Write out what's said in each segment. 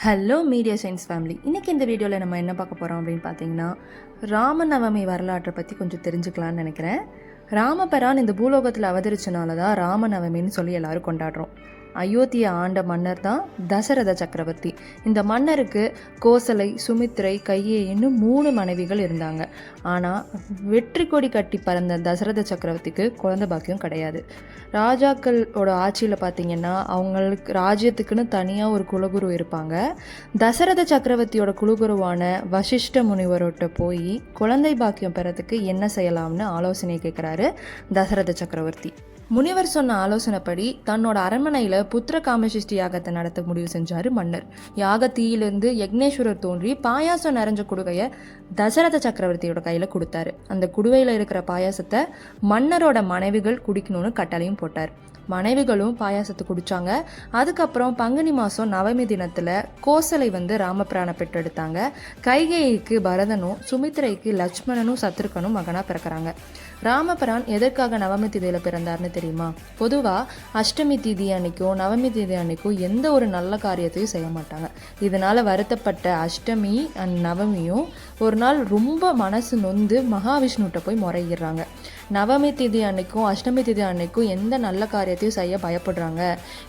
Hello media science family. இன்றைக்கி இந்த வீடியோவில் நம்ம என்ன பார்க்க போகிறோம் அப்படின்னு பார்த்தீங்கன்னா, ராமநவமி வரலாற்றை பற்றி கொஞ்சம் தெரிஞ்சுக்கலான்னு நினைக்கிறேன். ராமபிரான் இந்த பூலோகத்தில் அவதரிச்சனால தான் ராமநவமின்னு சொல்லி எல்லோரும் கொண்டாடுறோம். அயோத்தியை ஆண்ட மன்னர் தான் தசரத சக்கரவர்த்தி. இந்த மன்னருக்கு கோசலை, சுமித்ரை, கையேயின்னு 3 மனைவிகள் இருந்தாங்க. ஆனால் வெற்றி கொடி கட்டி பறந்த தசரத சக்கரவர்த்திக்கு குழந்தை பாக்கியம் கிடையாது. ராஜாக்களோட ஆட்சியில் பார்த்திங்கன்னா அவங்களுக்கு ராஜ்யத்துக்குன்னு தனியாக ஒரு குலகுரு இருப்பாங்க. தசரத சக்கரவர்த்தியோட குலகுருவான வசிஷ்ட முனிவரோட்ட போய் குழந்தை பாக்கியம் பெறத்துக்கு என்ன செய்யலாம்னு ஆலோசனை கேட்குறாரு தசரத சக்கரவர்த்தி. முனிவர் சொன்ன ஆலோசனைப்படி தன்னோட அரண்மனையில் புத்திர காமசிஷ்டி யாகத்தை நடத்த முடிவு செஞ்சார் மன்னர். யாகத்தீயிலிருந்து யக்னேஸ்வரர் தோன்றி பாயாசம் நிறைஞ்ச குடுவையை தசரத சக்கரவர்த்தியோட கையில் கொடுத்தாரு. அந்த குடுவையில் இருக்கிற பாயாசத்தை மன்னரோட மனைவிகள் குடிக்கணும்னு கட்டளையும் போட்டார். மனைவிகளும் பாயாசத்தை குடித்தாங்க. அதுக்கப்புறம் பங்குனி மாதம் நவமி தினத்தில் கோசலை ராமபிரானை பெற்றெடுத்தாங்க. கைகேயிக்கு பரதனும், சுமித்ரைக்கு லட்சுமணனும் சத்ருகனும் மகனாக பிறக்கிறாங்க. ராமபிரான் எதற்காக நவமி திதியில் பிறந்தார்னு தெரியுமா? பொதுவாக அஷ்டமி திதி அன்னைக்கும் நவமி திதி அன்னைக்கும் எந்த ஒரு நல்ல காரியத்தையும் செய்ய மாட்டாங்க. இதனால் வருத்தப்பட்ட அஷ்டமி அண்ட் நவமியும் ஒரு நாள் ரொம்ப மனசு நொந்து மகாவிஷ்ணுகிட்ட போய் முறையிடுறாங்க. நவமி திதி அன்னைக்கும் அஷ்டமி திதி அன்னைக்கும் எந்த நல்ல காரியத்தையும் செய்ய பயப்படுறாங்க,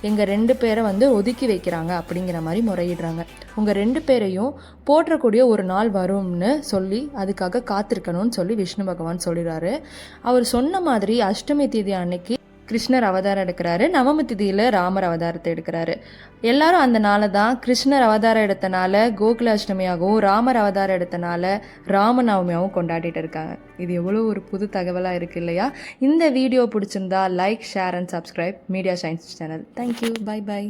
எங்கள் 2 பேரை ஒதுக்கி வைக்கிறாங்க அப்படிங்கிற மாதிரி முறையிடுறாங்க. உங்கள் 2 பேரையும் போற்றக்கூடிய ஒரு நாள் வரும்னு சொல்லி அதுக்காக காத்திருக்கணும்னு சொல்லி விஷ்ணு பகவான் சொல்லிடுறாரு. அவர் சொன்ன மாதிரி அஷ்டமி திதி அன்னைக்கு கிருஷ்ணர் அவதாரம் எடுக்கிறாரு. நவமி திதியில் ராமர் அவதாரத்தை எடுக்கிறாரு. எல்லாரும் அந்த நாளை தான் கிருஷ்ணர் அவதாரம் எடுத்தனால கோகுல அஷ்டமியாகவும், ராமர் அவதாரம் எடுத்தனால ராமநவமியாகவும் கொண்டாடிட்டு இருக்காங்க. இது எவ்வளோ ஒரு புது தகவலாக இருக்குது இல்லையா? இந்த வீடியோ பிடிச்சிருந்தா like, share and subscribe media science channel. Thank you. By.